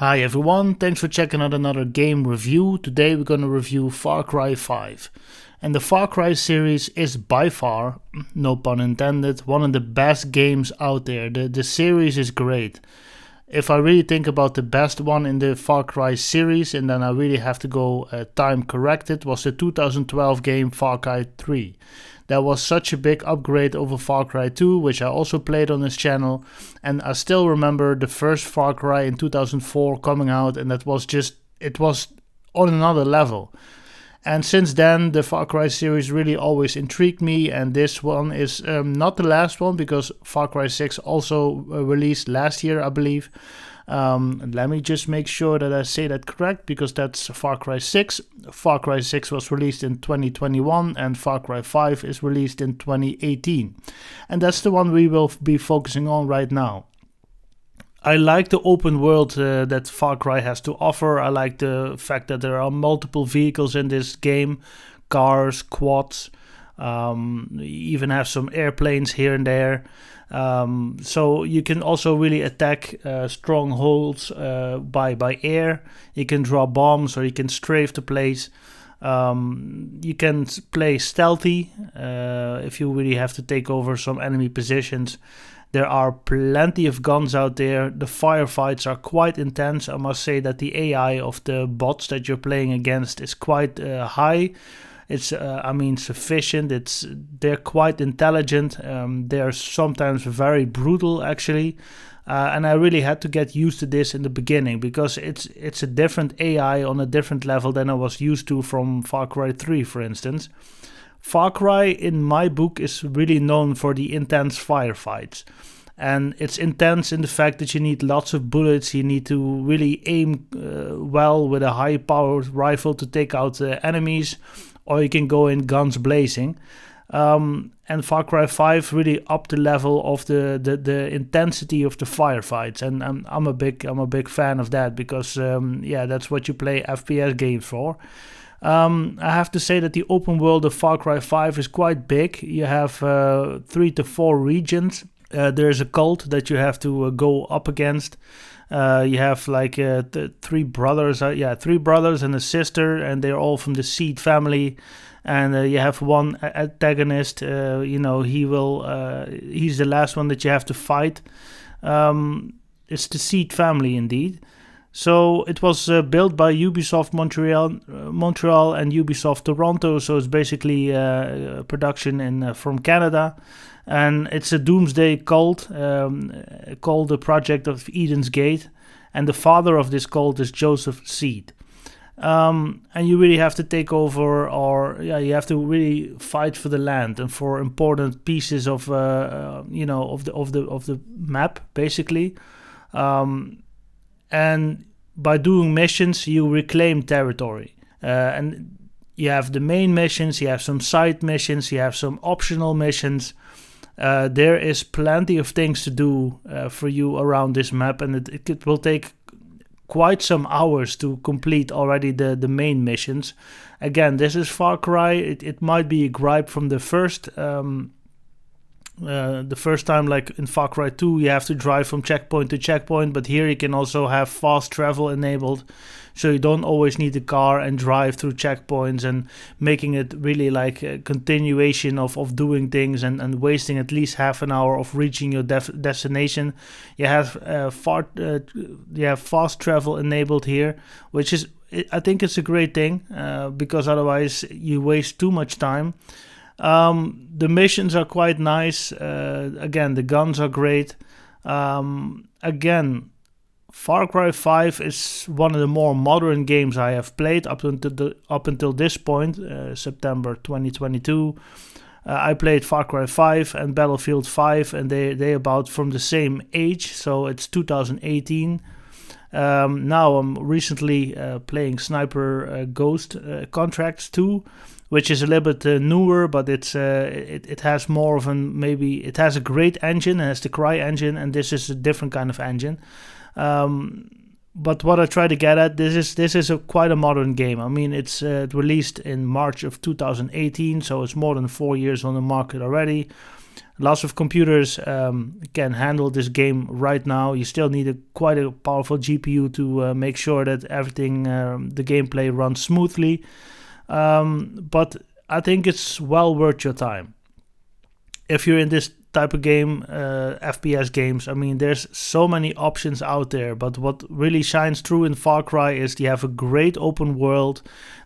Hi everyone, thanks for checking out another game review. Today we're going to review Far Cry 5. And the Far Cry series is by far, no pun intended, one of the best games out there. The series is great. If I really think about the best one in the Far Cry series, and then I really have to go time corrected, was the 2012 game Far Cry 3. That was such a big upgrade over Far Cry 2, which I also played on this channel. And I still remember the first Far Cry in 2004 coming out, and it was on another level. And since then, the Far Cry series really always intrigued me, and this one is not the last one, because Far Cry 6 also released last year, I believe. Let me just make sure that I say that correct, because that's Far Cry 6. Far Cry 6 was released in 2021, and Far Cry 5 is released in 2018. And that's the one we will be focusing on right now. I like the open world that Far Cry has to offer. I like the fact that there are multiple vehicles in this game, cars, quads, even have some airplanes here and there. So you can also really attack strongholds by air. You can drop bombs, or you can strafe the place. You can play stealthy if you really have to take over some enemy positions. There are plenty of guns out there. The firefights are quite intense. I must say that the AI of the bots that you're playing against is quite high. It's, sufficient. They're quite intelligent. They're sometimes very brutal, actually. And I really had to get used to this in the beginning, because it's a different AI on a different level than I was used to from Far Cry 3, for instance. Far Cry, in my book, is really known for the intense firefights. And it's intense in the fact that you need lots of bullets. You need to really aim well with a high-powered rifle to take out enemies, or you can go in guns blazing. And Far Cry 5 really upped the level of the intensity of the firefights, and I'm a big fan of that, because that's what you play FPS games for. I have to say that the open world of Far Cry 5 is quite big. You have 3 to 4 regions. There's a cult that you have to go up against. You have three brothers and a sister, and they're all from the Seed family. And you have one antagonist. He's the last one that you have to fight. It's the Seed family, indeed. So it was built by Ubisoft Montreal and Ubisoft Toronto. So it's basically production from Canada. And it's a doomsday cult called the Project of Eden's Gate. And the father of this cult is Joseph Seed. And you really have to take over, you have to really fight for the land and for important pieces of the map, basically. And by doing missions, you reclaim territory. And you have the main missions, you have some side missions, you have some optional missions. There is plenty of things to do for you around this map, and it will take quite some hours to complete already the main missions. Again, this is Far Cry. It might be a gripe from the first time, like in Far Cry 2, you have to drive from checkpoint to checkpoint, but here you can also have fast travel enabled, so you don't always need a car and drive through checkpoints, and making it really like a continuation of doing things and wasting at least half an hour of reaching your destination. You have fast travel enabled here, which is, I think it's a great thing, because otherwise you waste too much time. The missions are quite nice. Again, the guns are great. Again, Far Cry 5 is one of the more modern games I have played up until this point, September 2022. I played Far Cry 5 and Battlefield 5, and they about from the same age, so it's 2018. Now I'm recently playing Sniper Ghost Contracts 2, which is a little bit newer, but it has more of it has a great engine, it has the Cry engine, and this is a different kind of engine. But what I try to get at, this is quite a modern game. I mean, it's released in March of 2018, so it's more than 4 years on the market already. Lots of computers can handle this game right now. You still need quite a powerful GPU to make sure that everything, the gameplay runs smoothly. But I think it's well worth your time. If you're in this type of game, FPS games, I mean, there's so many options out there, but what really shines through in Far Cry is you have a great open world.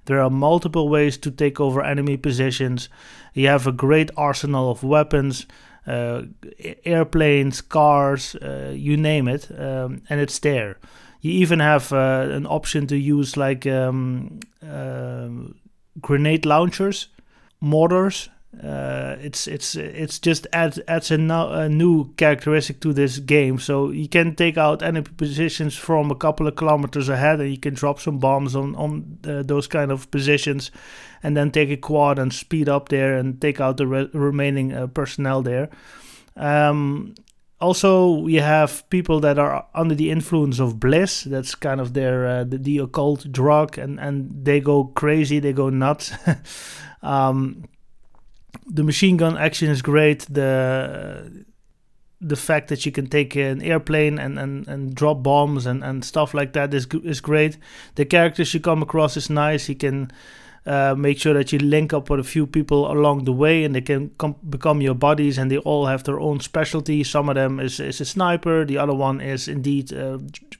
There are multiple ways to take over enemy positions. You have a great arsenal of weapons, airplanes, cars, you name it, and it's there. You even have an option to use like grenade launchers, mortars. It's just adds a new characteristic to this game. So you can take out enemy positions from a couple of kilometers ahead, and you can drop some bombs on those kind of positions, and then take a quad and speed up there and take out the remaining personnel there. Also, you have people that are under the influence of bliss. That's kind of their the occult drug, and they go crazy, they go nuts. The machine gun action is great. The fact that you can take an airplane and drop bombs and stuff like that is great. The characters you come across is nice. You can make sure that you link up with a few people along the way, and they can become your buddies, and they all have their own specialty. Some of them is a sniper. The other one is indeed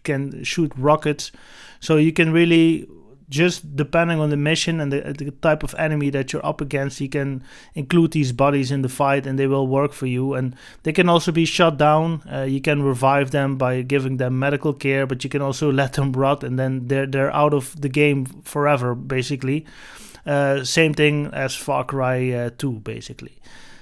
can shoot rockets. So you can really, just depending on the mission and the type of enemy that you're up against, you can include these buddies in the fight, and they will work for you. And they can also be shut down. You can revive them by giving them medical care, but you can also let them rot, and then they're out of the game forever, basically. Same thing as Far Cry 2, basically.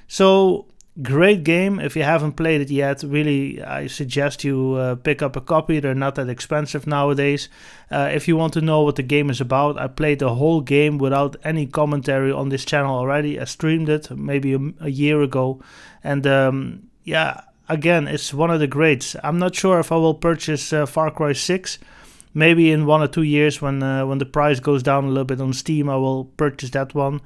So, great game. If you haven't played it yet, really, I suggest you pick up a copy. They're not that expensive nowadays. If you want to know what the game is about, I played the whole game without any commentary on this channel already. I streamed it maybe a year ago. And yeah, again, it's one of the greats. I'm not sure if I will purchase Far Cry 6. Maybe in 1 or 2 years when the price goes down a little bit on Steam, I will purchase that one.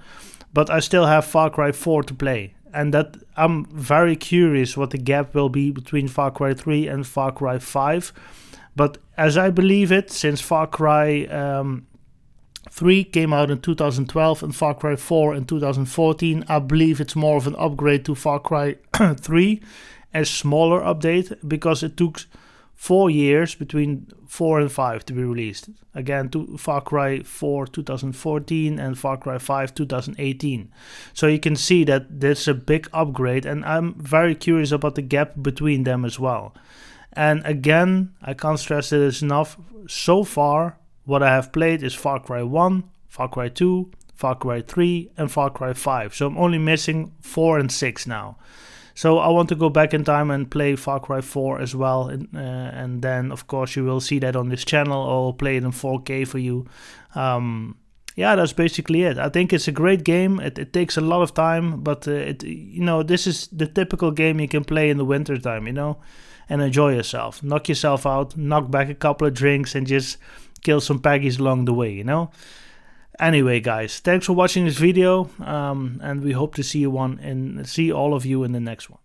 But I still have Far Cry 4 to play. And that I'm very curious what the gap will be between Far Cry 3 and Far Cry 5. But as I believe it, since Far Cry 3 came out in 2012 and Far Cry 4 in 2014, I believe it's more of an upgrade to Far Cry 3, a smaller update, because it took 4 years between 4 and 5 to be released. Again, to Far Cry 4 2014 and Far Cry 5 2018. So you can see that there's a big upgrade, and I'm very curious about the gap between them as well. And again, I can't stress it enough. So far, what I have played is Far Cry 1, Far Cry 2, Far Cry 3 and Far Cry 5. So I'm only missing 4 and 6 now. So I want to go back in time and play Far Cry 4 as well. And then, of course, you will see that on this channel. I'll play it in 4K for you. Yeah, that's basically it. I think it's a great game. It takes a lot of time, but this is the typical game you can play in the winter time, and enjoy yourself. Knock yourself out, knock back a couple of drinks, and just kill some paggies along the way, Anyway, guys, thanks for watching this video, and we hope to see all of you in the next one.